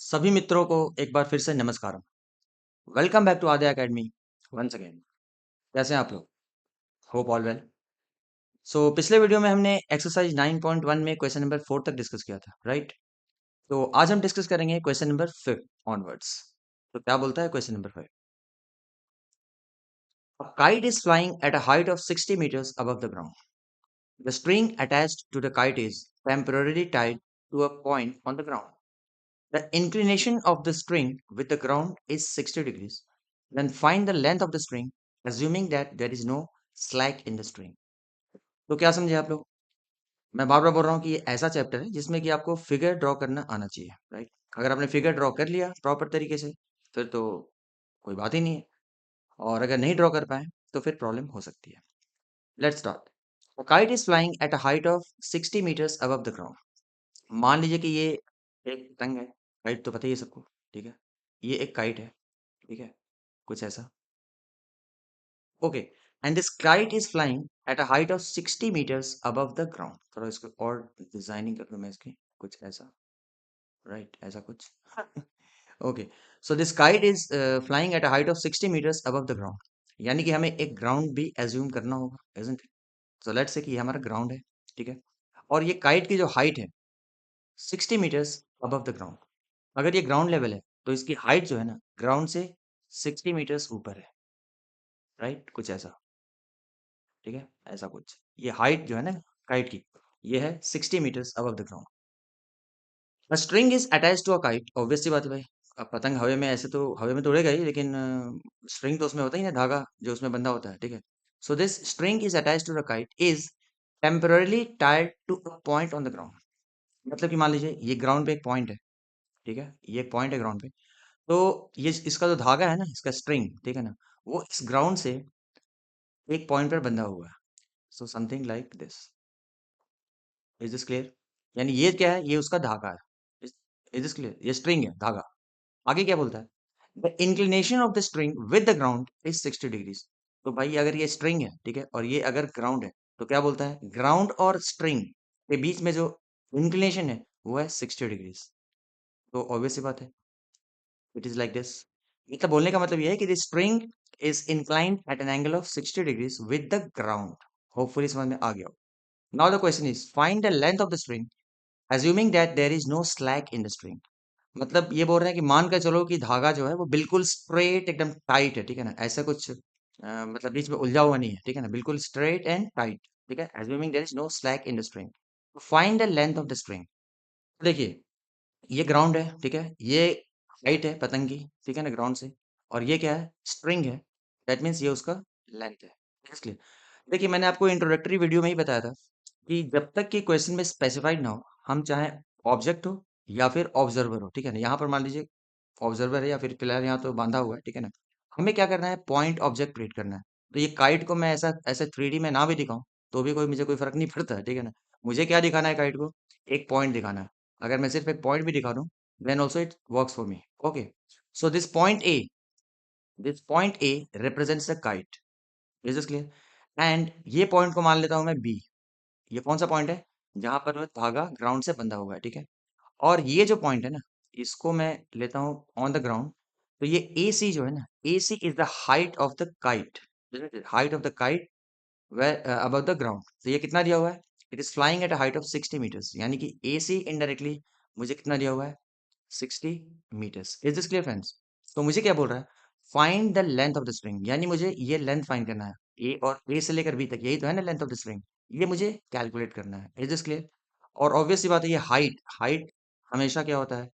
सभी मित्रों को एक बार फिर से नमस्कार। Welcome back to Aadya Academy once again. कैसे हैं आप लोग? Hope all well. सो पिछले वीडियो में हमने एक्सरसाइज 9.1 में क्वेश्चन नंबर 4 तक डिस्कस किया था, राइट? तो आज हम डिस्कस करेंगे क्वेश्चन नंबर 5 ऑनवर्ड्स। तो क्या बोलता है question number 5? A kite is flying at a height of 60 meters above the ground. The string attached to the kite is temporarily tied to a point on the ground. The inclination of the string with the ground is 60 degrees. Then find the length of the string, assuming that there is no slack in the string. तो क्या समझे आप लोग? मैं बार बार बोल रहा हूँ कि ये ऐसा चैप्टर है जिसमें कि आपको फिगर ड्रॉ करना आना चाहिए, राइट? अगर आपने फिगर ड्रॉ कर लिया प्रॉपर तरीके से फिर तो कोई बात ही नहीं है, और अगर नहीं ड्रॉ कर पाए तो फिर प्रॉब्लम हो सकती है। Let's start. A kite is flying at a height of 60 meters above the ground. मान लीजिए कि ये एक पतंग है। काइट तो पता ही है सबको, ठीक है? ये एक काइट है, ठीक है? कुछ ऐसा। Okay. And this kite is flying at a height of 60 meters above the ground। थोड़ा इसको और डिजाइनिंग कर दूं मैं इसकी, कुछ ऐसा, राइट? ऐसा कुछ। Okay. So this kite is flying at a height of 60 meters above the ground। यानी कि हमें एक ग्राउंड भी एज्यूम करना होगा, isn't it? So let's say कि ये हमारा ग्राउंड है, ठीक है? और ये काइट की जो हाइट है 60 meters above the ground। अगर ये ग्राउंड लेवल है तो इसकी हाइट जो है ना ग्राउंड से 60 meters ऊपर है, राइट? कुछ ऐसा, ठीक है? ऐसा कुछ। ये हाइट जो है ना काइट की, ये है 60 meters above the ground। A string is attached to a kite। Obvious सी बात है भाई। अब पतंग हवा में ऐसे तो हवा में तो उड़ेगा ही, लेकिन स्ट्रिंग तो उसमें होता ही ना, धागा जो उसमें बंधा होता है, ठीक है? So this string is attached to the kite is temporarily tied to a point on the ground. मतलब कि मान लीजिए ये ग्राउंड पे एक पॉइंट है, ठीक है? ये एक पॉइंट है ग्राउंड पे। तो ये इसका जो धागा है ना, इसका स्ट्रिंग, ठीक है ना, वो इस ग्राउंड से एक पॉइंट पर बंधा हुआ है। So something like this. Is this clear? यानी ये क्या है? ये उसका धागा है। Is this clear? ये स्ट्रिंग है, धागा। आगे क्या बोलता है? The inclination of the string with the ground is 60 degrees. तो भाई अगर ये स्ट्रिंग है, ठीक है, और ये अगर ग्राउंड है, तो क्या बोलता है? ग्राउंड और स्ट्रिंग के बीच में जो इंक्लिनेशन है वो है 60 डिग्रीज। तो ऑब्वियस सी बात है, इट इज लाइक दिस। मतलब बोलने का मतलब ये है कि the string is inclined at an angle of 60 degrees with the ground. Hopefully समझ में आ गया हो। Now the question is find the length of the string assuming that there is no slack in the string। मतलब ये बोल रहे हैं कि मान कर चलो कि धागा जो है वो बिल्कुल स्ट्रेट एकदम टाइट है, ठीक है ना? ऐसा कुछ मतलब बीच में उलझा हुआ नहीं है, ठीक है ना? बिल्कुल स्ट्रेट एंड टाइट, ठीक है? assuming there is no slack in the string, find the length of the string। देखिए, ये ग्राउंड है, ठीक है? ये हाइट है पतंग की, ठीक है ना, ग्राउंड से। और ये क्या है? स्ट्रिंग है। दैट मीन्स ये उसका लेंथ है। इसलिए देखिए, मैंने आपको इंट्रोडक्टरी वीडियो में ही बताया था कि जब तक कि क्वेश्चन में स्पेसिफाइड ना हो, हम चाहे ऑब्जेक्ट हो या फिर ऑब्जर्वर हो, ठीक है ना? यहाँ पर मान लीजिए ऑब्जर्वर है या फिर फिलहाल यहाँ तो बांधा हुआ है, ठीक है ना? हमें क्या करना है? पॉइंट ऑब्जेक्ट क्रिएट करना है। तो ये काइट को मैं ऐसा ऐसे 3D में ना भी दिखाऊं तो भी कोई मुझे कोई फर्क नहीं पड़ता है, ठीक है ना? मुझे क्या दिखाना है काइट को? एक पॉइंट दिखाना है। अगर मैं सिर्फ एक पॉइंट भी दिखा दूं then also it works for me. Okay. So this point A represents the kite. Is this clear? And ये पॉइंट को मान लेता हूं मैं बी। ये कौन सा पॉइंट है? जहां पर वो धागा ग्राउंड से बंधा हुआ है, ठीक है? और ये जो पॉइंट है ना, इसको मैं लेता हूँ ऑन द ग्राउंड। तो ये ए सी जो है ना, A C is the height of the kite. Height of the kite above the ground. तो ये कितना दिया हुआ है? It is flying at a height of 60 meters। यानी कि ए सी इनडायरेक्टली मुझे कितना दिया हुआ है? 60 meters। Is this clear friends? तो मुझे क्या बोल रहा है? Find the length of the string. यानी मुझे ये लेंथ फाइंड करना है। ए और ए से लेकर बी तक, यही तो है ना लेंथ ऑफ द स्ट्रिंग। ये मुझे कैलकुलेट करना है। Is this clear? और ऑब्वियस सी बात है, ये हाइट हाइट हमेशा क्या होता है?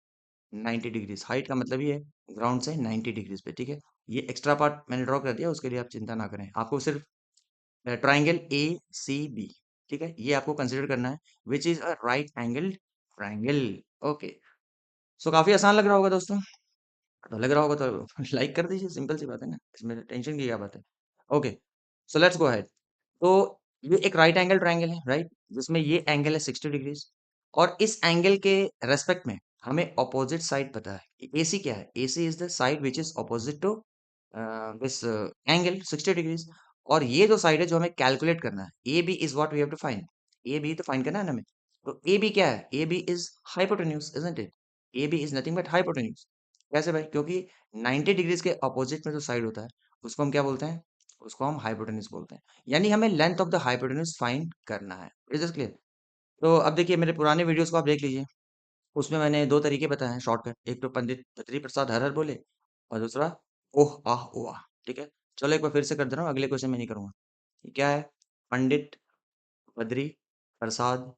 90 डिग्रीज। हाइट का मतलब ये है ग्राउंड से 90 डिग्रीज पे, ठीक है? ये एक्स्ट्रा पार्ट मैंने ड्रॉ कर दिया, उसके लिए आप चिंता ना करें। आपको सिर्फ ट्राइंगल ए सी बी, ठीक है, ये आपको कंसिडर करना है, which is a right angle triangle. Okay. So काफी आसान लग रहा होगा दोस्तों। तो लग रहा होगा तो लाइक कर दीजिए, सिंपल सी बात है ना, इसमें टेंशन की क्या बात है? Okay. So let's go ahead. तो ये एक राइट एंगल ट्राइंगल है, राइट, जिसमें ये एंगल है 60 डिग्रीज। और इस एंगल के रेस्पेक्ट में हमें ऑपोजिट साइड पता है। एसी क्या है? AC is the side which is opposite to this angle 60 degrees. और ये जो साइड है जो हमें कैलकुलेट करना है, A B is what we have to find. A B तो फाइंड करना है ना हमें। तो ए बी क्या है? A B is hypotenuse, isn't it? A B is nothing but hypotenuse. कैसे भाई? क्योंकि 90 डिग्रीज के अपोजिट में जो साइड होता है उसको हम क्या बोलते हैं? उसको हम हाइपोटेन्यूज बोलते हैं। यानी हमें length of the hypotenuse find करना है। Is this clear? तो अब देखिए मेरे पुराने वीडियोस को आप देख लीजिए। उसमें मैंने दो तरीके बताए हैं शॉर्टकट। एक तो पंडित बद्री प्रसाद हर हर बोले, और दूसरा ओह आह ओ आह। ठीक है, चलो एक बार फिर से कर दे रहा हूँ, अगले क्वेश्चन में नहीं करूंगा। ये क्या है? पंडित बद्री प्रसाद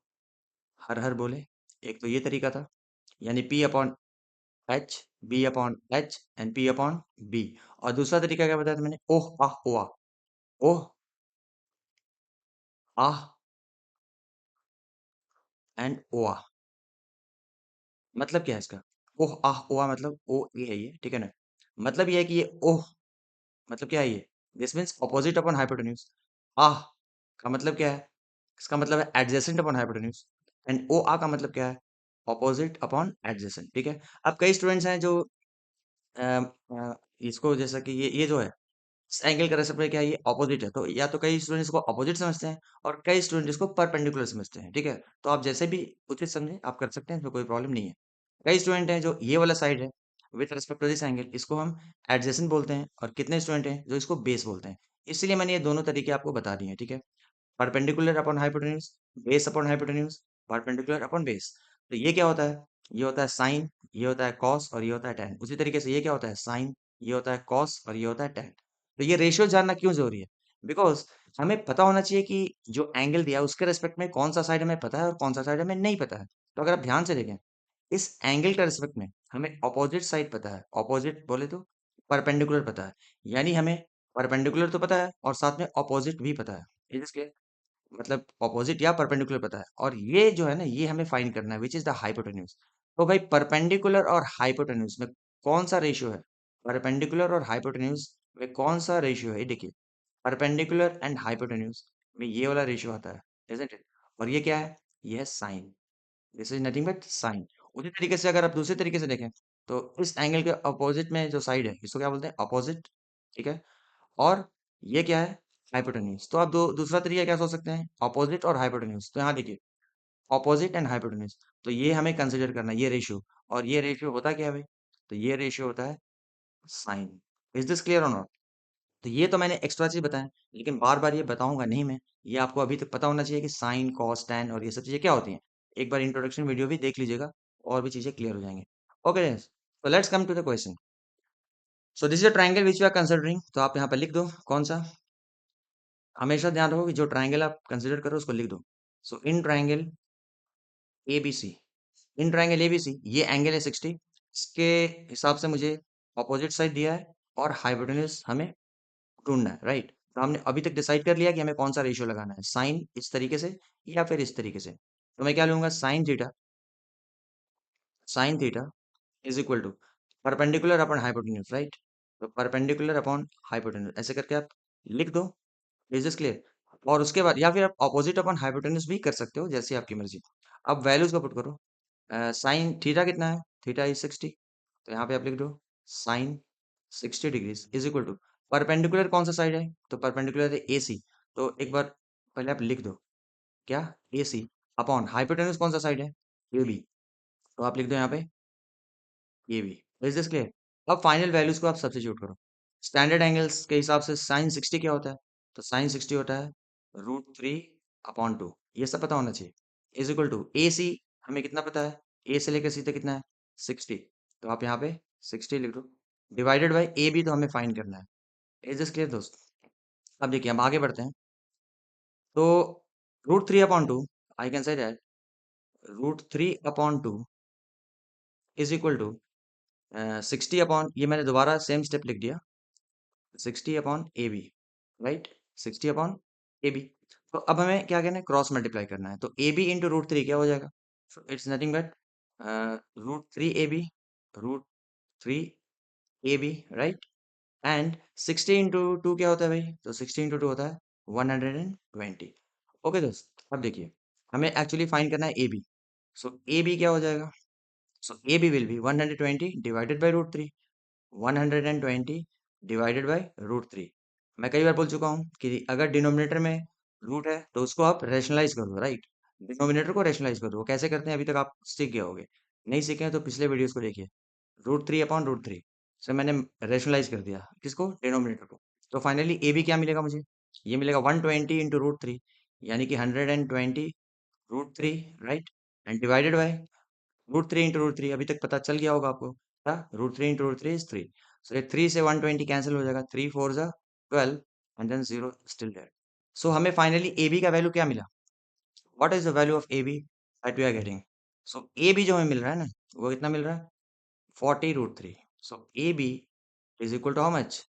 हर हर बोले। एक तो ये तरीका था, यानी P upon H, B upon H and P upon B. और दूसरा तरीका क्या बताया था मैंने? Oh ah oh ah. Oh ah and oh ah. मतलब क्या है इसका? ओह आह ओ आह मतलब ओ ए है ये, ठीक है ना? मतलब ये है कि ये ओह मतलब क्या है ये? This means opposite upon hypotenuse. आह का मतलब क्या है? इसका मतलब है एडजेसेंट अपॉन हाइपोटेन्यूज। एंड ओ आ का मतलब क्या है? Opposite upon adjacent. ठीक है। अब कई स्टूडेंट्स हैं जो अ, इसको जैसा कि ये जो है इस एंगल का रेसिप्रोकल क्या है? ये ऑपोजिट है। तो या तो कई स्टूडेंट इसको ऑपोजिट समझते हैं और कई स्टूडेंट इसको परपेंडिकुलर समझते हैं। ठीक है, तो आप जैसे भी उचित समझें आप कर सकते हैं, इसमें कोई प्रॉब्लम नहीं है। कई स्टूडेंट हैं जो ये वाला साइड है with respect to this angle, इसको हम एडजेसेंट बोलते हैं, और कितने स्टूडेंट हैं जो इसको बेस बोलते हैं। इसलिए मैंने ये दोनों तरीके आपको बता दिए हैं। ठीक है, perpendicular upon hypotenuse, base upon hypotenuse, perpendicular upon base. तो ये क्या होता है? ये होता है साइन, ये होता है कॉस, और ये होता है टेन। उसी तरीके से ये क्या होता है? साइन, ये होता है कॉस, और ये होता है टेन। तो ये रेशियो जानना क्यों जरूरी है? बिकॉज हमें पता होना चाहिए कि जो एंगल दिया है उसके रेस्पेक्ट में कौन सा साइड हमें पता है और कौन सा साइड हमें नहीं पता है। तो अगर आप ध्यान से देखें, इस एंगल के रेस्पेक्ट में हमें ऑपोजिट साइड पता है, ऑपोजिट बोले तो परपेंडिकुलर पता है। यानी हमें परपेंडिकुलर तो पता है और साथ में ऑपोजिट भी पता है। Is this clear? मतलब ऑपोजिट या परपेंडिकुलर पता है, और ये जो है ना ये हमें फाइंड करना है, विच इज द हाइपोटेन्यूज। तो भाई परपेंडिकुलर और हाइपोटेन्यूज में कौन सा रेशियो है? परपेंडिकुलर और हाइपोटेन्यूज में कौन सा रेशियो है? ये देखिए, परपेंडिकुलर एंड हाइपोटेन्यूज में ये वाला रेशियो आता है, isn't it? और ये क्या है? ये है sine. This is nothing but sine. उसी तरीके से अगर आप दूसरे तरीके से देखें, तो इस एंगल के अपोजिट में जो साइड है इसको क्या बोलते हैं? अपोजिट। ठीक है, और ये क्या है? हाइपोटेन्यूज। तो आप दूसरा तरीका क्या सोच सकते हैं? अपोजिट और हाइपोटेन्यूज। तो यहाँ देखिए, अपोजिट एंड हाइपोटेन्यूज, तो ये हमें कंसिडर करना है, ये रेशियो। और ये रेशियो होता क्या है भाई? तो ये रेशियो होता है साइन। इज दिस क्लियर और नॉट? तो ये तो मैंने एक्स्ट्रा चीज बताया, लेकिन बार बार ये बताऊंगा नहीं मैं। ये आपको अभी तक पता होना चाहिए कि साइन कॉस टैन और ये सब चीजें क्या होती हैं। एक बार इंट्रोडक्शन वीडियो भी देख लीजिएगा, और भी चीजें क्लियर हो जाएंगे। Okay, so let's come to the question. So this is a triangle which you are considering. तो आप यहाँ पर लिख दो कौन सा। हमेशा ध्यान रखो कि जो ट्रायंगल आप कंसिडर करो उसको लिख दो। So in triangle A B C, in triangle A B C ये एंगल है 60। इसके हिसाब से मुझे अपोजिट साइड दिया है और हाइपोटेन्यूज हमें ढूंढना है, राइट? तो हमने अभी तक डिसाइड कर लिया कि हमें कौन सा रेशियो लगाना है, साइन इस तरीके से या फिर इस तरीके से। तो मैं क्या लूंगा? Sine theta, sine theta is equal to perpendicular upon hypotenuse, right? तो परपेंडिकुलर अपॉन हाइपोटेन्यूज ऐसे करके आप लिख दो। Is this clear? और उसके बाद या फिर आप ऑपोजिट अपॉन हाइपोटेन्यूज भी कर सकते हो, जैसे आपकी मर्जी। अब वैल्यूज को पुट करो। साइन थीटा कितना है? Theta is 60। तो यहाँ पे आप लिख दो sine 60 degrees is equal to perpendicular कौन सा साइड है? तो परपेंडिकुलर है ए सी। तो एक बार पहले आप लिख दो क्या? ए सी अपॉन हाइपोटेन्यूज कौन सा साइड है? A B. तो आप लिख दो यहाँ पे A B. Is this clear? अब फाइनल वैल्यूज को आप सब्स्टिट्यूट करो। स्टैंडर्ड एंगल्स के हिसाब से साइन 60 क्या होता है? तो साइन 60 होता है √3 अपॉन 2। ये सब पता होना चाहिए। Is equal to A C, हमें कितना पता है? ए से लेकर सी तक कितना है? 60। तो आप यहाँ पे 60 लिख दो, डिवाइडेड बाई ए बी तो हमें फाइंड करना है। इज दिस क्लियर दोस्त? अब देखिए हम आगे बढ़ते हैं। तो √3 upon 2, I can say that √3 upon 2 is equal to 60 upon, ये मैंने दोबारा सेम स्टेप लिख दिया, 60 upon A B, right? 60 upon A B. तो अब हमें क्या करना है? क्रॉस मल्टीप्लाई करना है। तो ए बी इंटू √3 क्या हो जाएगा? So it's nothing but √3 A B, √3 A B, right? And 60 into two क्या होता है भाई? तो 60 इंटू टू होता है 120। ओके दोस्त, अब देखिए हमें एक्चुअली फाइंड करना है A B. So A B क्या हो जाएगा? So A B will be 120 divided by √3। 120 divided by √3। मैं कई बार बोल चुका हूँ कि अगर डिनोमिनेटर में रूट है तो उसको आप रेशनलाइज कर दो, राइट? डिनोमिनेटर को रेशनलाइज कर दो। वो कैसे करते हैं अभी तक आप सीख गए होगे। नहीं सीखे हैं तो पिछले वीडियोस को देखिए। √3/√3 से मैंने रेशनलाइज कर दिया किसको, डिनोमिनेटर को। तो फाइनली ए बी क्या मिलेगा मुझे, ये मिलेगा 120 इंटू √3, यानी कि 120 √3, right, and divided bye √3 into √3। अभी तक पता चल गया होगा आपको, क्या, √3 इंटू √3 इज 3। सो ये 3 से 120 कैंसिल हो जाएगा, 3 4 जा 12 एंड देन 0 स्टिल देयर। सो हमें फाइनली ए बी का वैल्यू क्या मिला, what is the value of A B that we are getting. So A B जो हमें मिल रहा है ना, वो कितना मिल रहा है, 40 √3। So A B is equal to how much,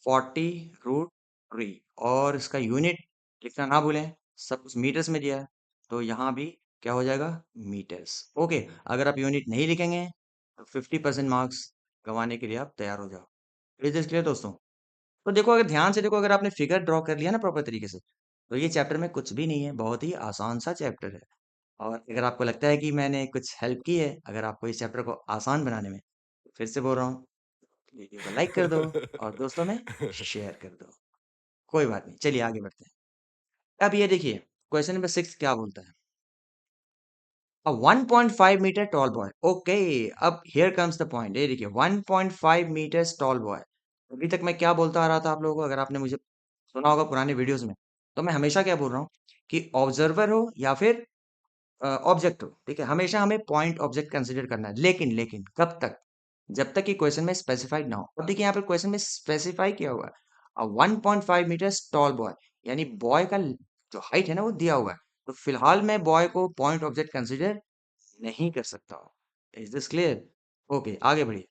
40 √3। और इसका यूनिट लिखना ना भूलें, सब कुछ मीटर्स में दिया है, तो यहाँ भी क्या हो जाएगा, मीटर्स। ओके, अगर आप यूनिट नहीं लिखेंगे तो 50% मार्क्स गंवाने के लिए आप तैयार हो जाओ। इज दिस क्लियर दोस्तों। तो देखो, अगर ध्यान से देखो, अगर आपने फिगर ड्रॉ कर लिया ना प्रॉपर तरीके से, तो ये चैप्टर में कुछ भी नहीं है, बहुत ही आसान सा चैप्टर है। और अगर आपको लगता है कि मैंने कुछ हेल्प की है अगर आपको इस चैप्टर को आसान बनाने में, तो फिर से बोल रहा हूँ, वीडियो को लाइक कर दो और दोस्तों में शेयर कर दो। कोई बात नहीं, चलिए आगे बढ़ते हैं। अब ये देखिए, क्वेश्चन नंबर 6 क्या बोलता है, अ 1.5 मीटर टॉल बॉय। ओके, अब हियर कम्स द पॉइंट। ये देखिए, 1.5 मीटर्स टॉल बॉय। अभी तक मैं क्या बोलता आ रहा था आप लोगों को, अगर आपने मुझे सुना होगा पुराने वीडियोस में, तो मैं हमेशा क्या बोल रहा हूँ कि ऑब्जर्वर हो या फिर ऑब्जेक्ट हो, ठीक है, हमेशा हमें पॉइंट ऑब्जेक्ट कंसीडर करना है। लेकिन लेकिन कब तक, जब तक कि क्वेश्चन में स्पेसिफाइड ना हो। अब देखिए, यहाँ पे क्वेश्चन में स्पेसिफाई किया हुआ है 1.5 मीटर टॉल बॉय, यानी बॉय का जो हाइट है ना वो दिया हुआ है। तो फिलहाल मैं बॉय को पॉइंट ऑब्जेक्ट कंसीडर नहीं कर सकता हूँ। Is this clear. ओके, आगे बढ़िए।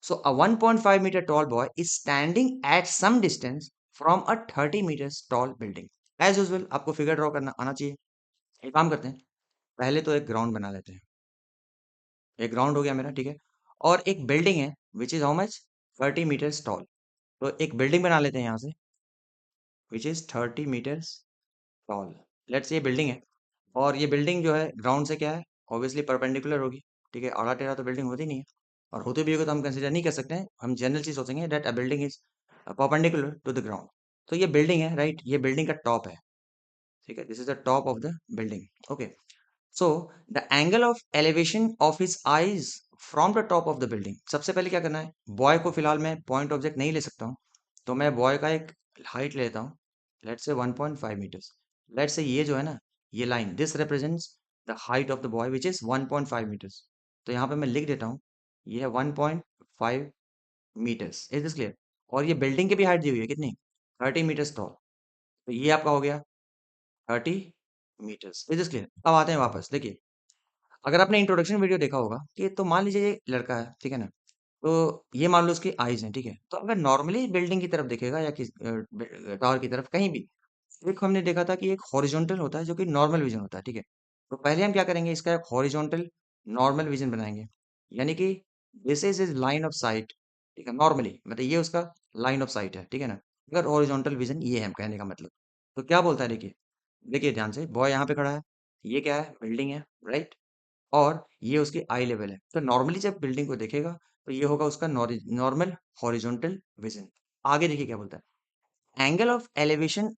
So a 1.5 metre tall boy is standing at some distance from a 30 metres tall building. As usual आपको फिगर ड्रॉ करना आना चाहिए। एक काम करते हैं, पहले तो एक ग्राउंड बना लेते हैं। एक ग्राउंड हो गया मेरा, ठीक है। और एक बिल्डिंग है which is how much, 30 metres tall. तो एक बिल्डिंग बना लेते हैं यहाँ से, which is 30 metres tall. Let's, ये बिल्डिंग है, और ये बिल्डिंग जो है ग्राउंड से क्या है, ऑब्वियसली परपेंडिकुलर होगी, ठीक है। आड़ा टेढ़ा तो बिल्डिंग होती नहीं है, और होते भी होगी तो हम कंसिडर नहीं कर सकते हैं। हम जनरल चीज सोचेंगे that a building is perpendicular to the ground. तो ये बिल्डिंग है, राइट, ये बिल्डिंग का टॉप है, ठीक है, this is the top of the building. Okay, so the angle of elevation of his eyes from the top of the building. सबसे पहले क्या करना है, बॉय को फिलहाल मैं पॉइंट ऑब्जेक्ट नहीं ले सकता हूँ, तो मैं बॉय का एक हाइट लेता हूँ, let's say 1.5 metres. Let's say ये जो है ना, ये line, this represents the height of the boy which is 1.5 metres. तो यहाँ पे मैं लिख देता हूँ, ये है 1.5 मीटर्स। Is this clear. और ये बिल्डिंग की भी हाइट दी हुई है कितनी, 30 मीटर्स टॉल। तो ये आपका हो गया 30 मीटर्स। Is this clear. अब आते हैं वापस, देखिए, अगर आपने इंट्रोडक्शन वीडियो देखा होगा कि, तो मान लीजिए ये लड़का है, ठीक है ना, तो ये मान लो उसकी आईज हैं, ठीक है। तो अगर नॉर्मली बिल्डिंग की तरफ देखेगा या किस टावर की तरफ कहीं भी, एक हमने देखा था कि एक हॉरिजॉन्टल होता है जो कि नॉर्मल विजन होता है, ठीक है। तो पहले हम क्या करेंगे, इसका एक हॉरिजॉन्टल नॉर्मल विजन बनाएंगे, यानी कि this is is line of site, ठीक है, नॉर्मली मतलब ये उसका लाइन ऑफ साइट है, ठीक है ना। अगर हॉरिजॉन्टल विजन ये है हम कहने का मतलब, तो क्या बोलता है, देखिए, देखिए ध्यान से, बॉय यहाँ पे खड़ा है, ये क्या है, बिल्डिंग है, राइट, और ये उसकी आई लेवल है। तो नॉर्मली जब बिल्डिंग को देखेगा तो ये होगा उसका नॉर्मल हॉरिजॉन्टल विजन। आगे देखिए क्या बोलता है, angle of elevation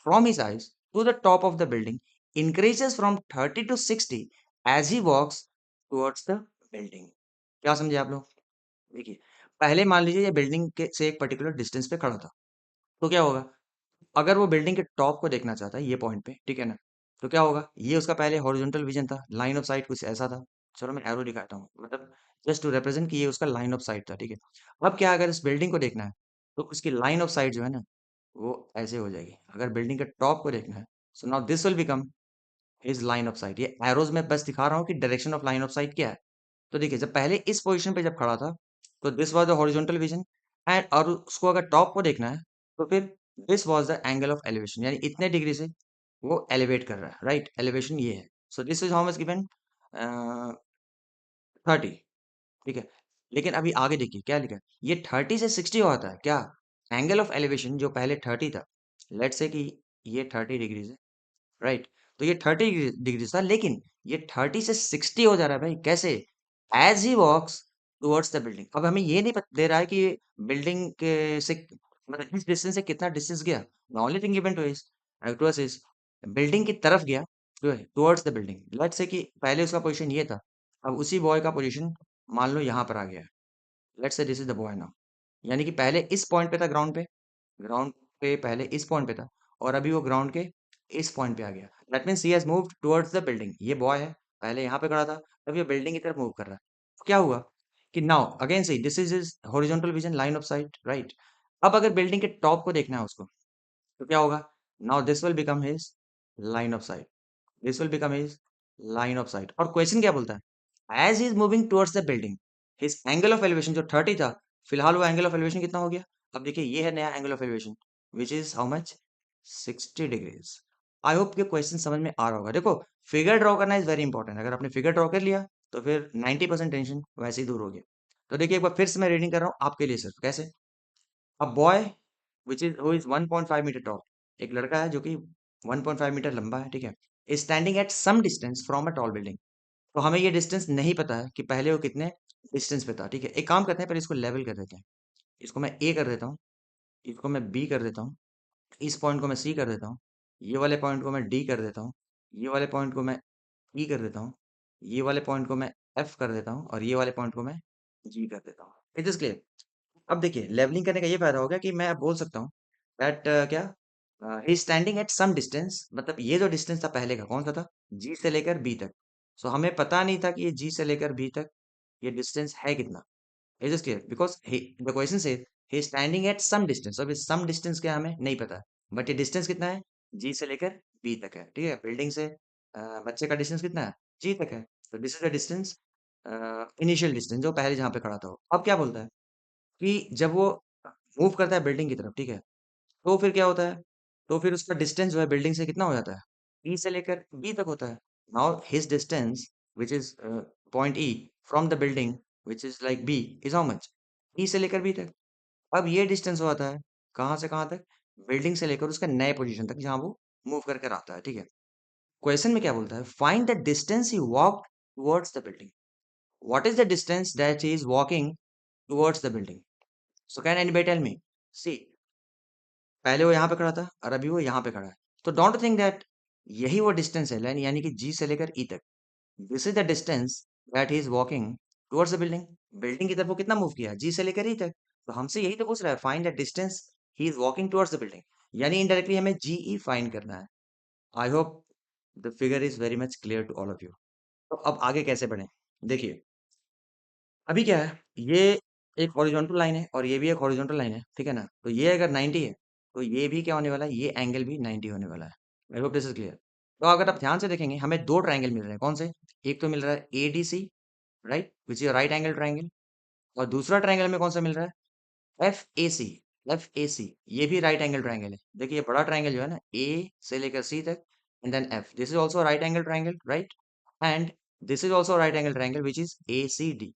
from his eyes to the top of the building increases from 30 to 60 as he walks towards the building. क्या समझे आप लोग, देखिए, पहले मान लीजिए ये बिल्डिंग के से एक पर्टिकुलर डिस्टेंस पे खड़ा था, तो क्या होगा, अगर वो बिल्डिंग के टॉप को देखना चाहता है ये पॉइंट पे, ठीक है ना, तो क्या होगा, ये उसका पहले हॉरिजॉन्टल विजन था, लाइन ऑफ साइट कुछ ऐसा था। चलो मैं एरो दिखाता हूँ, मतलब जस्ट टू रिप्रेजेंट कि ये उसका लाइन ऑफ साइट था, ठीक है। अब क्या, अगर इस बिल्डिंग को देखना है, तो उसकी लाइन ऑफ साइट जो है ना, वो ऐसे हो जाएगी। अगर बिल्डिंग के टॉप को देखना है, so now this will become his line of site. ये एरोज में बस दिखा रहा हूँ कि direction of line of site क्या है। तो देखिए, जब पहले इस पोजीशन पे जब खड़ा था, तो this was the horizontal vision, and और उसको अगर टॉप को देखना है, तो फिर this was the angle of elevation, यानी इतने डिग्री से वो एलिवेट कर रहा है, राइट, एलिवेशन ये है। So this is how much given, 30, ठीक है। लेकिन अभी आगे देखिए क्या लिखा है, ये 30 से 60 होता है क्या, एंगल ऑफ एलिवेशन जो पहले 30 था, लेट्स से कि ये 30 डिग्री है, राइट। तो ये 30 डिग्री था, लेकिन ये 30 से 60 हो जा रहा है भाई, कैसे, as he walks towards the building. अब हमें ये नहीं दे रहा है कि बिल्डिंग के से मतलब इस डिस्टेंस से कितना डिस्टेंस गया। The only thing given to us is building की तरफ गया, towards the building. Let's say कि पहले उसका पोजीशन ये था, अब उसी बॉय का पोजीशन मान लो यहाँ पर आ गया है। Let's say this is the boy now. यानी कि पहले इस पॉइंट पे था ग्राउंड पे पहले इस पॉइंट पे था, और अभी वो ग्राउंड के इस पॉइंट पे आ गया। That means he has moved towards the building. ये बॉय है, पहले यहाँ पे खड़ा था, अब ये बिल्डिंग की तरफ मूव कर रहा है। तो क्या हुआ कि now again see this is is horizontal vision, line of site, right. अब अगर बिल्डिंग के टॉप को देखना है उसको, तो क्या होगा? Now this will become his line of sight, this will become his line of sight. और क्वेश्चन क्या बोलता है? As he is moving towards the building, his angle of elevation जो 30 था, फिलहाल वो एंगल ऑफ एलिवेशन कितना हो गया? अब देखिए ये है नया angle of elevation, which is how much? 60 degrees. I hope ये क्वेश्चन समझ में आ रहा होगा। देखो, फिगर ड्रॉ करना इज वेरी इंपॉर्टेंट। अगर आपने फिगर ड्रॉ कर लिया तो फिर 90% टेंशन वैसे ही दूर हो गया। तो देखिए एक बार फिर से मैं रीडिंग कर रहा हूँ आपके लिए सिर्फ। कैसे? A boy which is who is 1.5 metre tall, एक लड़का है जो कि 1.5 मीटर लंबा है, ठीक है, is standing at some distance from a tall building. तो हमें ये डिस्टेंस नहीं पता है कि पहले वो कितने डिस्टेंस पे था, ठीक है। एक काम करते हैं, पहले इसको लेवल कर देते हैं। इसको मैं ए कर देता हूँ, इसको मैं बी कर देता हूँ, इस पॉइंट को मैं सी कर देता हूँ, ये वाले पॉइंट को मैं डी कर देता हूँ, ये वाले पॉइंट को मैं ई कर देता हूँ, ये वाले पॉइंट को मैं एफ कर देता हूँ, और ये वाले पॉइंट को मैं जी कर देता हूँ। It is clear. अब देखिए लेवलिंग करने का ये फायदा हो गया कि मैं अब बोल सकता हूँ दैट क्या, ही स्टैंडिंग एट सम डिस्टेंस, मतलब ये जो डिस्टेंस था पहले का कौन सा था? जी से लेकर बी तक। सो हमें पता नहीं था कि ये जी से लेकर बी तक ये डिस्टेंस है कितना। It is clear because the question से ही स्टैंडिंग एट सम डिस्टेंस। अब सम डिस्टेंस क्या हमें नहीं पता, बट ये डिस्टेंस कितना है? जी से लेकर बी तक है, ठीक है। बिल्डिंग से बच्चे का डिस्टेंस कितना है? जी तक है। तो this is the distance, initial distance जो पहले जहाँ पे खड़ा था वो। अब क्या बोलता है कि जब वो मूव करता है बिल्डिंग की तरफ, ठीक है, तो फिर क्या होता है? तो फिर उसका डिस्टेंस जो है बिल्डिंग से कितना हो जाता है? ई से लेकर बी तक होता है। Now his distance which is point E from the building which is like B is how much? E से लेकर बी तक। अब ये डिस्टेंस हो जाता है कहाँ से कहाँ तक? बिल्डिंग से लेकर उसका नए पोजीशन तक जहाँ वो मूव करके आता है, ठीक है। क्वेश्चन में क्या बोलता है? Find the distance he walk towards the building. What is the distance that he is walking towards the building? So can anybody tell me? See, पहले वो यहाँ पे खड़ा था और अभी वो यहाँ पे खड़ा है। तो डोंट थिंक दैट यही वो डिस्टेंस है, यानी कि जी से लेकर ई तक। This is the distance that he is walking towards the building. Building की तरफ वो कितना मूव किया? जी से लेकर ई तक। तो हमसे यही तो पूछ रहा है, find the distance he is walking towards the building. यानी इनडायरेक्टली हमें जी ई फाइंड करना है। I hope the figure is very much clear to all of you. तो अब आगे कैसे बढ़े? देखिए अभी क्या है, ये एक हॉरिजॉन्टल लाइन है और ये भी एक हॉरिजॉन्टल लाइन है, ठीक है ना। तो ये अगर 90 है तो ये भी क्या होने वाला है? ये एंगल भी 90 होने वाला है। I hope this is clear. तो अगर आप ध्यान से देखेंगे हमें दो ट्रायंगल मिल रहे हैं। कौन से? एक तो मिल रहा है A D C, right, which is right angle triangle. और दूसरा ट्रायंगल में कौन सा मिल रहा है? F A C. F A सी ये भी राइट एंगल ट्रायंगल है। देखिए ये बड़ा ट्रायंगल जो है ना, ए से लेकर सी तक, and then F, this is also right angle triangle, right. And this is also right angle triangle which is A C D.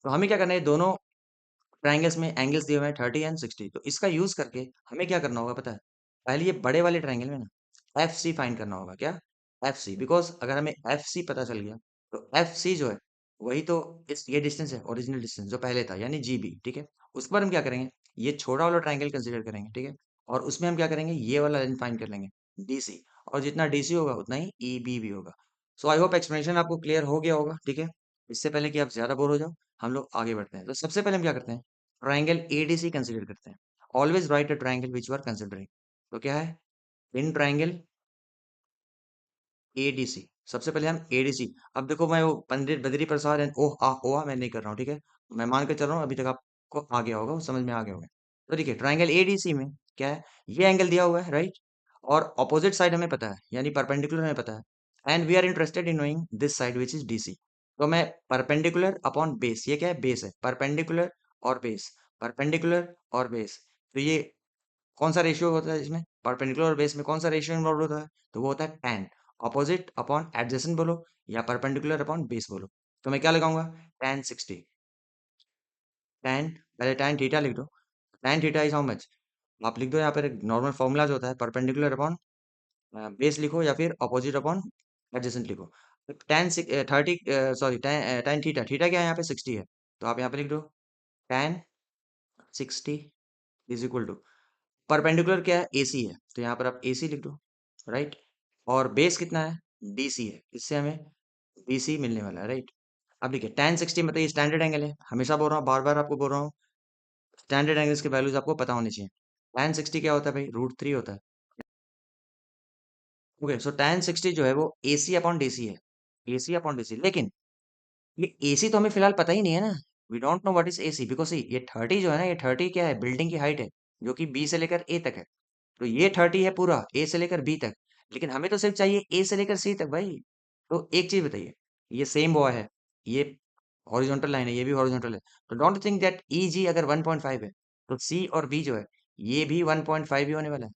तो हमें क्या करना है? दोनों ट्रायंगल्स में एंगल्स दिए हुए हैं 30 एंड 60। तो इसका यूज करके हमें क्या करना होगा पता है? पहले ये बड़े वाले ट्रायंगल में ना एफ सी फाइंड करना होगा। क्या? F C. बिकॉज अगर हमें एफ सी पता चल गया तो एफ सी जो है वही तो इस ये डिस्टेंस है, ओरिजिनल डिस्टेंस जो पहले था, यानी जी बी, ठीक है। उस पर हम क्या करेंगे? ये छोटा वाला ट्रायंगल कंसीडर करेंगे, ठीक है। और उसमें हम क्या करेंगे? ये वाला लाइन फाइंड कर लेंगे, डी सी। और जितना डी सी होगा उतना ही ई बी भी होगा। सो आई होप एक्सप्लेनेशन आपको क्लियर हो गया होगा, ठीक है। इससे पहले कि आप ज्यादा बोर हो जाओ, हम लोग आगे बढ़ते हैं। तो सबसे पहले हम क्या करते हैं? ट्राइंगल एडीसी कंसीडर करते हैं। Always right a triangle which you are considering. तो क्या है? In triangle ADC. सबसे पहले हम एडीसी। अब देखो मैं वो पंडित बद्री प्रसाद एंड ओह आ ओहा मैं नहीं कर रहा हूँ, ठीक है। मैं मान के चल रहा हूँ अभी तक आपको आ गया होगा, समझ में आ गया होगा। तो देखिए ट्राइंगल एडीसी में क्या है? ये एंगल दिया हुआ है, राइट। और ऑपोजिट साइड हमें पता है, यानी परपेंडिकुलर हमें पता है। And we are interested in knowing this side which is DC. तो मैं परपेंडिकुलर अपॉन बेस, ये क्या है? बेस है। परपेंडिकुलर और बेस, परपेंडिकुलर और बेस। तो ये कौन सा रेशियो होता है इसमें? परपेंडिकुलर और बेस में कौन सा रेशियो इन्वॉल्व होता है? तो वो होता है tan। ऑपोजिट अपॉन एडजेसेंट बोलो या परपेंडिकुलर अपॉन बेस बोलो। तो मैं क्या लगाऊंगा? tan 60। tan, पहले tan थीटा लिख दो। tan theta is how much? आप लिख दो यहाँ पर एक नॉर्मल फॉर्मूला जो होता है, परपेंडिकुलर अपॉन बेस लिखो या फिर ऑपोजिट अपॉन एडजेसेंट लिखो। tan 30, sorry tan theta, theta क्या है यहाँ पे? 60 है। तो आप यहाँ पे लिख दो tan 60 is equal to, perpendicular क्या है? एसी है, तो यहाँ पर आप एसी लिख दो, राइट। और बेस कितना है? डीसी है, इससे हमें बीसी मिलने वाला है, राइट। अब देखिए tan 60 मतलब ये स्टैंडर्ड एंगल है, हमेशा बोल रहा हूँ, बार बार आपको बोल रहा हूँ, स्टैंडर्ड एंगल्स के वैल्यूज आपको पता होनी चाहिए। tan 60 क्या होता है भाई, √3 होता है। ओके, सो tan 60 जो है वो AC अपॉन DC है, AC अपॉन DC। लेकिन ये AC तो हमें फिलहाल पता ही नहीं है ना, we don't know what is AC, because ये 30 जो है ना, ये 30 क्या है, बिल्डिंग की हाइट है, जो कि B से लेकर A तक है। तो ये 30 है पूरा A से लेकर B तक, लेकिन हमें तो सिर्फ चाहिए A से लेकर C तक भाई। तो एक चीज बताइए, ये सेम बॉय है, ये हॉरिजॉन्टल लाइन है, ये भी हॉरिजॉन्टल है, तो डोंट थिंक दैट EG अगर 1.5 है, तो C और B जो है ये भी 1.5 ही होने वाला है।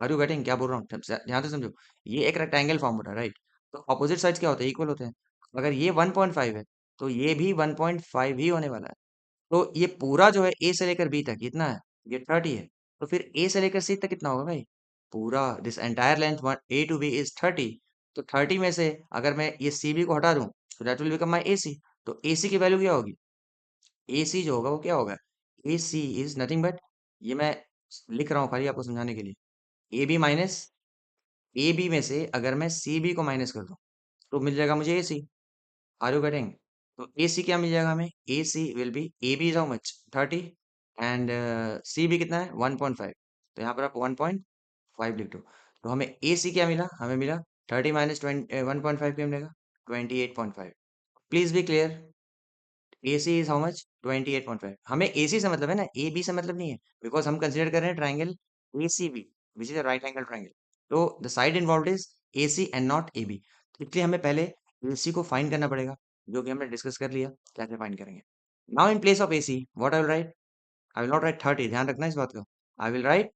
आर यू गेटिंग क्या बोल रहा हूँ, ध्यान से समझो। ये एक रेक्टेंगल फॉर्म हो रहा है, राइट? तो अपोजिट साइड्स क्या होते हैं, इक्वल होते हैं। अगर ये 1.5 है, तो ये भी 1.5 ही होने वाला है। तो ये पूरा जो है ए से लेकर बी तक कितना है, ये 30 है। तो फिर ए से लेकर सी तक कितना होगा भाई, पूरा this entire length A to B is 30। तो 30 में से अगर मैं ये सी बी को हटा दूं, तो दैट विल बिकम माई ए सी। तो ए सी की वैल्यू क्या होगी, ए सी जो होगा वो क्या होगा, ए सी इज नथिंग बट, ये मैं लिख रहा हूँ खाली आपको समझाने के लिए, A B minus, A B में से अगर मैं सी बी को माइनस कर दूं, तो मिल जाएगा मुझे A C. Are you getting? तो ए सी क्या मिल जाएगा हमें, A C will be, A B is how much, 30, and C B कितना है, 1.5। तो यहाँ पर आप 1.5 लिख दो। तो हमें ए सी क्या मिला, हमें मिला 30 माइनस 1.5 क्या मिलेगा, 28.5। Please be clear, A C is how much, 28.5। हमें ए सी से मतलब है ना, ए बी से मतलब नहीं है, बिकॉज हम कंसिडर कर रहे हैं triangle A C B, which is a right angle triangle. तो the side involve is A C and not A B. इसलिए हमें पहले ए सी को फाइंड करना पड़ेगा, जो कि हमने डिस्कस कर लिया, कैसे फाइंड करेंगे। Now in place of A see what I will write, I will not right 30, ध्यान रखना इस बात का, I will write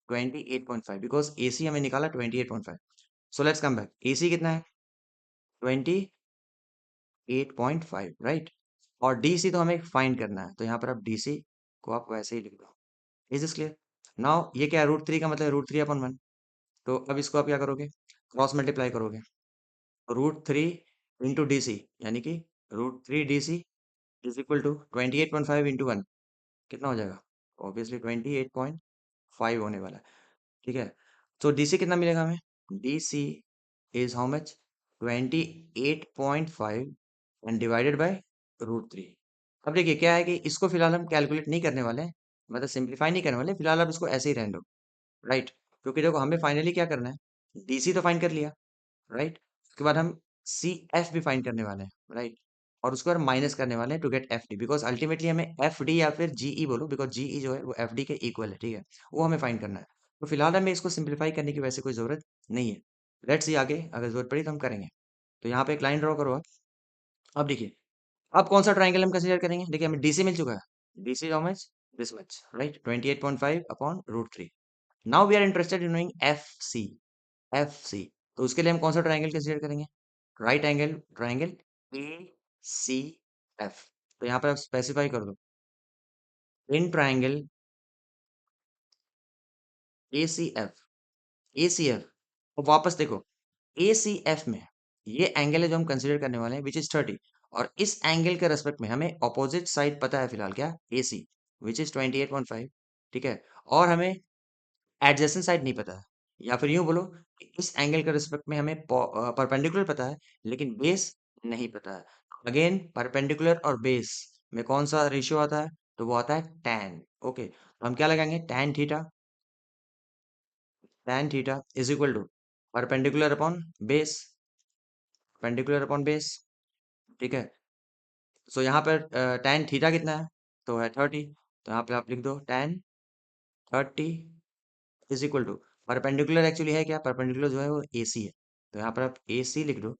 28.5, because A C हमें निकाला 28.5। सो लेट्स कम बैक, ए सी कितना है, 28.5, राइट? और डीसी तो हमें फाइंड करना है, तो यहाँ पर आप डीसी को आप वैसे ही लिख दो। Is this clear? नाउ ये क्या है, √3 का मतलब √3/1। तो अब इसको आप क्या करोगे, क्रॉस मल्टीप्लाई करोगे। √3 इंटू डी सी, यानी कि √3 DC is equal to 28.5 into 1, कितना हो जाएगा, ऑब्वियसली 28.5 होने वाला है। ठीक है, तो डीसी कितना मिलेगा हमें, DC is how much, 28.5 and divided bye √3। अब देखिए क्या है कि इसको फिलहाल हम कैलकुलेट नहीं करने वाले हैं, मतलब सिंप्लीफाई नहीं करने वाले फिलहाल, आप इसको ऐसे ही रहने दो, राइट? क्योंकि देखो हमें फाइनली क्या करना है, डीसी तो फाइंड कर लिया, राइट? उसके बाद हम सी एफ भी फाइंड करने वाले हैं, राइट? और उसको हम माइनस करने वाले हैं to get F D, because ultimately हमें एफ डी या फिर जीई बोलो, बिकॉज जीई जो है वो एफ डी के इक्वल है, ठीक है? वो हमें फाइंड करना है। तो फिलहाल हमें इसको सिंप्लीफाई करने की वैसे कोई जरूरत नहीं है। लेट्स सी आगे अगर जरूरत पड़ी तो हम करेंगे। तो यहाँ पे एक लाइन ड्रॉ करो आप। अब देखिए, अब कौन सा ट्राइंगल हम कंसीडर करेंगे, देखिए हमें डीसी मिल चुका है, DC how much, this much, right? 28.5 upon √3। Now we are interested in knowing F C, F C. तो उसके लिए हम कौन सा ट्राइंगल कंसीडर करेंगे, right angle triangle A C F. तो यहाँ पर आप स्पेसिफाई कर दो, in triangle A C F, A C F. और वापस देखो, ए सी एफ में ये एंगल है जो हम कंसीडर करने वाले हैं, विच इज 30। और इस एंगल के रेस्पेक्ट में हमें ऑपोजिट साइड पता है फिलहाल, क्या, ए सी, विच इज 28.5, ठीक है? और हमें एडजेसेंट साइड नहीं पता है, या फिर यूं बोलो कि इस एंगल के रिस्पेक्ट में हमें परपेंडिकुलर पता है, लेकिन बेस नहीं पता है। अगेन परपेंडिकुलर और बेस में कौन सा रेशियो आता है, तो वो आता है tan। ओके, तो हम क्या लगाएंगे, tan theta is equal to perpendicular upon base, perpendicular upon base, ठीक है? सो यहाँ पर tan थीटा कितना है, तो है 30। तो यहाँ पे आप लिख दो tan 30 is equal to, perpendicular actually है क्या, परपेंडिकुलर जो है वो ए सी है, तो यहाँ पर आप ए सी लिख दो।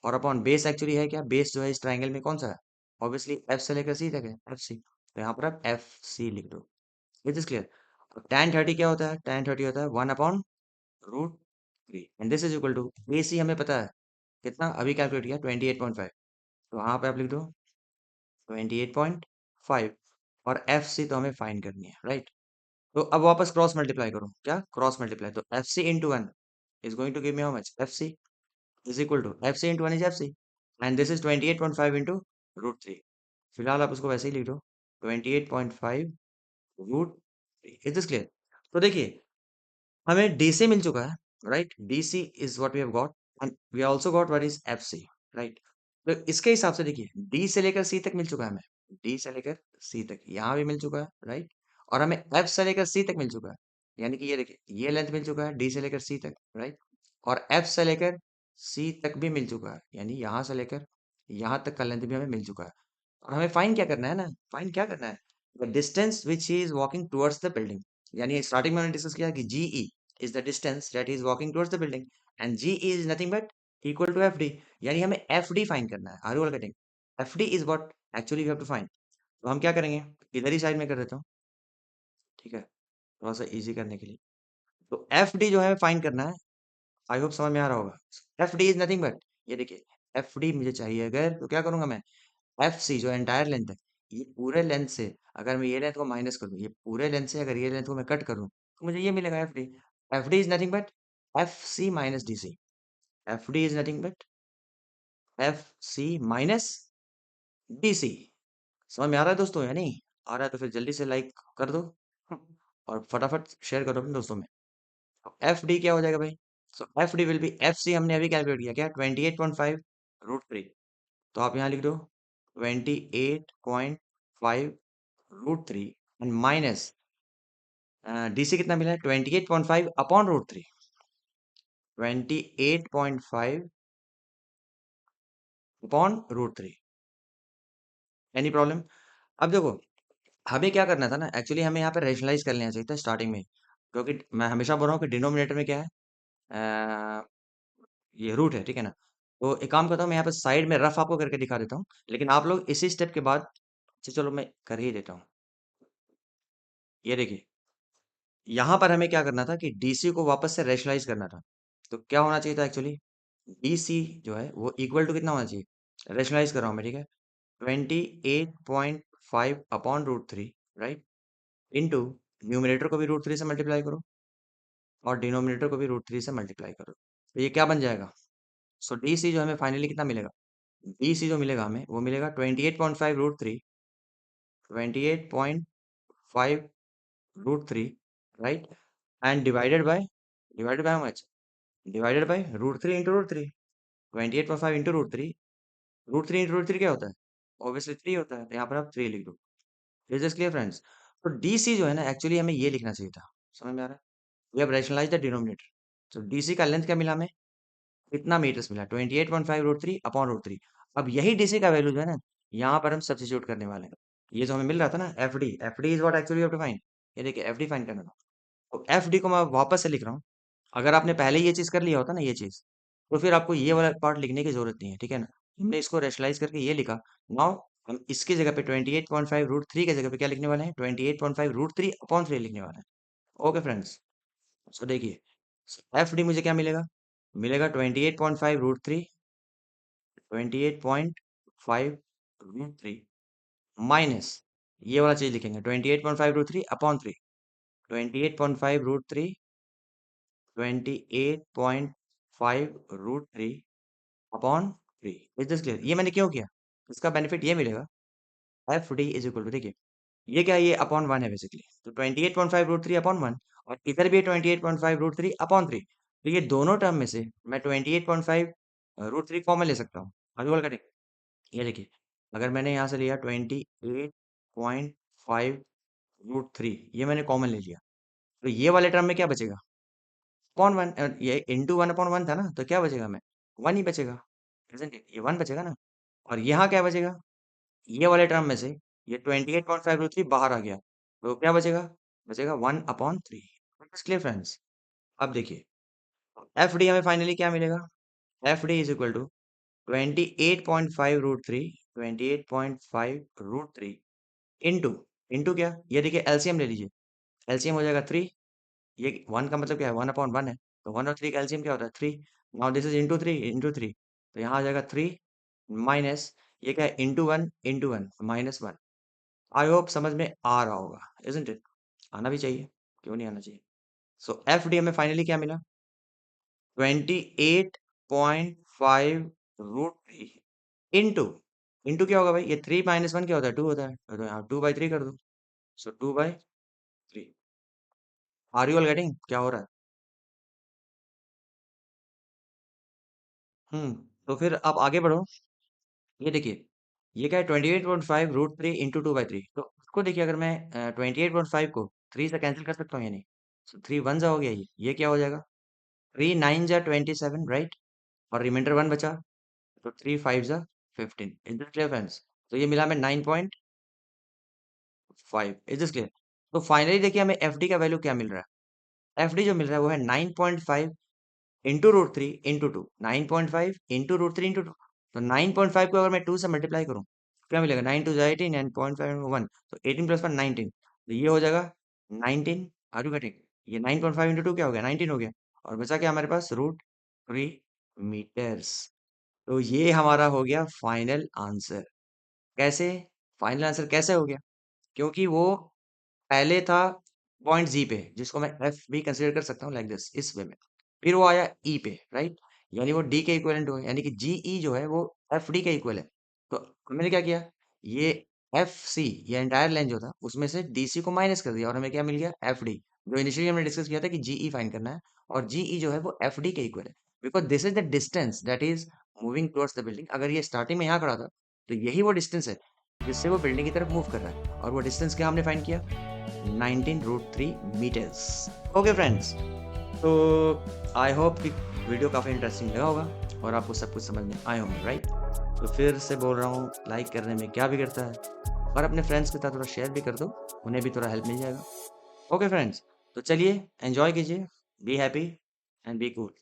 और अपॉन बेस एक्चुअली है क्या, बेस जो है इस ट्राइंगल में कौन सा है, ऑब्वियसली एफ से लेकर सी तक है, एफ सी। तो यहाँ पर आप एफ सी लिख दो। It is clear? tan 30 क्या होता है, tan 30 होता है 1/√3, and this is equal to, A C हमें पता है कितना, अभी कैलकुलेट किया 28.5। तो वहाँ पे आप लिख दो 28.5, और एफ सी तो हमें फाइंड करनी है, राइट? तो अब वापस क्रॉस मल्टीप्लाई करो, क्या क्रॉस मल्टीप्लाई, तो F C into 1 is going to give me how much, FC is equal to FC into 1 is FC, and this is 28.5 into √3। फिलहाल आप उसको वैसे ही लिख दो, 28.5 √3। Is this clear? तो देखिए हमें DC मिल चुका है, right? DC is what we have got, and we also got what is FC, right? तो इसके हिसाब से देखिए, डी से लेकर सी तक मिल चुका है हमें, डी से लेकर सी तक यहाँ भी मिल चुका है, राइट? और हमें एफ से लेकर सी तक मिल चुका है, यानी कि ये देखिए, ये लेंथ मिल चुका है डी से लेकर सी तक, राइट? और एफ से लेकर सी तक भी मिल चुका है, यानी यहाँ से लेकर यहाँ तक का लेंथ भी हमें मिल चुका है। और हमें फाइन क्या करना है ना, फाइन क्या करना है, the distance which he is walking towards the building. यानी स्टार्टिंग में हमने डिस्कस किया कि G E is the distance that is walking towards the building, and G E is nothing but equal to F D. यानी हमें F D find करना है, are you all getting? F D is what actually we have to find. तो हम क्या करेंगे, इधर ही side में कर देता हूँ, ठीक है, थोड़ा सा इजी करने के लिए। तो एफ डी जो है फाइंड करना है, आई होप समझ में आ रहा होगा। F D is nothing but, ये देखिए, एफ डी मुझे चाहिए अगर, तो क्या करूंगा मैं, एफ सी जो एंटायर लेंथ है, ये पूरे लेंथ से अगर मैं ये लेंथ को माइनस कर दूं, ये पूरे लेंथ से अगर ये लेंथ को मैं कट करूं, तो मुझे ये मिलेगा F D. F D is nothing but F C minus D C. F D is nothing but F C minus D C. समझ में आ रहा है दोस्तों या नहीं? आ रहा है तो फिर जल्दी से लाइक कर दो और फटाफट शेयर करो अपने दोस्तों में। एफ डी क्या हो जाएगा भाई? So F D will be, F C हमने अभी कैलकुलेट किया क्या, 28.5 रूट थ्री। तो आप यहाँ लिख दो 28.5 root three and minus DC कितना मिला है, 28.5 upon root three, 28.5 upon root three. Any problem? अब देखो, हमें क्या करना था ना, एक्चुअली हमें यहाँ पे रेशनलाइज कर लेना चाहिए था स्टार्टिंग में, क्योंकि मैं हमेशा बोल रहा हूँ कि डिनोमिनेटर में क्या है, अ, ये रूट है, ठीक है ना? तो एक काम करता हूँ, मैं यहाँ पे साइड में रफ आपको करके दिखा देता हूँ, लेकिन आप लोग इसी स्टेप के बाद, चलो मैं कर ही देता हूँ। ये देखिए, यहाँ पर हमें क्या करना था कि डीसी को वापस से रेशनलाइज करना था। तो क्या होना चाहिए था एक्चुअली, डीसी जो है वो इक्वल टू कितना होना चाहिए, रेशनलाइज कर रहा हूँ मैं, ठीक है, 28.5 upon root three, right, into numerator को भी रूट थ्री से मल्टीप्लाई करो और डिनोमिनेटर को भी रूट थ्री से मल्टीप्लाई करो, तो ये क्या बन जाएगा। सो डी सी जो हमें फाइनली कितना मिलेगा, डी सी जो मिलेगा हमें वो मिलेगा 28.5 root three, 28.5 root three, right, and divided by how much, divided by root three into root three, 28.5 into root three into root three क्या होता है, ऑब्वियसली थ्री होता है, तो यहाँ पर आप थ्री लिख दो। Is this clear friends? तो डी सी जो है ना, एक्चुअली हमें ये लिखना चाहिए था, समझ में आ रहा है? We have rationalised the denominator. तो डी सी का लेंथ क्या मिला हमें, कितना मीटर्स मिला, 28.5 root three upon root three. अब यही डीसी का वैल्यू जो है ना, यहाँ पर हम सब्स्टिट्यूट करने वाले हैं। ये जो हमें मिल रहा था ना, F D is what actually you have to find. ये देखिए, एफ डी फाइंड करना था, तो एफ डी को मैं वापस से लिख रहा हूँ। अगर आपने पहले ये चीज कर लिया होता ना, ये चीज, तो फिर आपको ये वाला पार्ट लिखने की जरूरत नहीं है, ठीक है ना? हमने इसको रेशनलाइज करके ये लिखा। नाउ हम इसकी जगह पे 28.5 रूट थ्री की जगह पे क्या लिखने वाले हैं, 28.5 रूट थ्री अपॉन थ्री लिखने वाले हैं। ओके फ्रेंड्स, सो देखिए, एफ डी मुझे क्या मिलेगा, मिलेगा 28.5 root three, 28.5 root three minus, ये वाला चीज लिखेंगे 28.5 root three upon three, 28.5 root three, 28.5 root three upon three. Is this clear? ये मैंने क्यों किया, इसका बेनिफिट ये मिलेगा, F D is equal to, देखिए ये क्या है, ये अपॉन वन है बेसिकली, तो 28.5 रूट थ्री अपॉन वन, और इधर भी 28.5 रूट थ्री अपॉन थ्री, तो ये दोनों टर्म में से मैं 28.5 रूट थ्री कॉमन ले सकता हूँ। आगे करें, ये देखिए, अगर मैंने यहाँ से लिया 28.5 रूट थ्री, ये मैंने कॉमन ले लिया, तो ये वाले टर्म में क्या बचेगा, अपॉन वन, ये इंटू वन अपॉन वन था ना, तो क्या बचेगा हमें, वन ही बचेगा, isn't it? ये वन बचेगा ना। और यहाँ क्या बचेगा, ये वाले टर्म में से ये 28.5 रूट थ्री बाहर आ गया, तो क्या बचेगा, बचेगा one upon three. Clear friends? अब देखिए, एफ डी हमें फाइनली क्या मिलेगा, F D is equal to 28.5 root three, 28.5 root three into, into क्या, ये देखिए एलसीएम ले लीजिए, एलसीएम हो जाएगा थ्री, ये वन का मतलब क्या है, वन अपॉन वन है, तो वन और थ्री का एलसीएम क्या होता है, three. Now this is into three, into three, तो यहाँ आ जाएगा थ्री माइनस, ये क्या है, into one minus one. I hope समझ में आ रहा होगा, इजंट इट? आना भी चाहिए, क्यों नहीं आना चाहिए। सो एफ डी में फाइनली क्या मिला, 28.5 रूट थ्री इंटू, इंटू क्या होगा भाई, ये थ्री माइनस वन क्या होता है, टू होता है, तो यहाँ टू बाई थ्री कर दो। So two by three. Are you all getting क्या हो रहा है? तो फिर आप आगे बढ़ो। ये देखिए, ये क्या है 28.5 रूट 3 इंटू 2/3। तो उसको देखिए, अगर मैं 28.5 को 3 से कैंसिल कर सकता हूँ या नहीं? तो 3 वन जा हो गया, ये क्या हो जाएगा? 3 9 जा 27, राइट? और रिमाइंडर 1 बचा, तो 3 5 जा 15। Is this clear friends? तो ये मिला हमें 9.5। Is this clear? तो फाइनली देखिए हमें एफडी का वैल्यू क्या मिल रहा है? एफडी जो मिल रहा है वो है 9.5 into root three into two. 9.5 into root three into two. तो 9.5 को अगर मैं 2 से मल्टीप्लाई करूँ, क्या मिलेगा? 9 टू जा 18 एंड 0.5 1, तो 18 प्लस 1 19। तो ये हो जाएगा 19। Are you getting? ये 9.5 इंटू टू क्या हो गया? 19 हो गया। और बचा क्या हमारे पास? Root 3 metres. तो ये हमारा हो गया फाइनल आंसर। कैसे? फाइनल आंसर कैसे हो गया? क्योंकि वो पहले था पॉइंट जी पे, जिसको मैं एफ भी कंसिडर कर सकता हूँ, लाइक दिस, इस वे में। फिर वो आया ई पे, राइट? यानी वो डी के इक्वलेंट हुआ, यानी कि जीई जो है वो एफ डी के इक्वल है। तो मैंने क्या किया, ये एफ सी, ये एंटायर लेंथ जो था उसमें से डीसी को माइनस कर दिया, और हमें क्या मिल गया? F D. जो इनिशियली हमने डिस्कस किया था कि जीई फाइंड करना है, और जीई जो है वो एफ डी के इक्वल है, because this is the distance that is moving towards the building. अगर ये स्टार्टिंग में यहाँ खड़ा था, तो यही वो डिस्टेंस है जिससे वो बिल्डिंग की तरफ मूव कर रहा है, और वो डिस्टेंस क्या हमने फाइंड किया? 19 रूट 3 मीटर्स। ओके फ्रेंड्स, तो आई होप कि वीडियो काफ़ी इंटरेस्टिंग लगा होगा और आपको सब कुछ समझ में आए होंगे, राइट? तो फिर से बोल रहा हूँ, लाइक करने में क्या बिगड़ता है, और अपने फ्रेंड्स के साथ थोड़ा शेयर भी कर दो, उन्हें भी थोड़ा हेल्प मिल जाएगा। ओके फ्रेंड्स, तो चलिए एंजॉय कीजिए, be happy and be cool.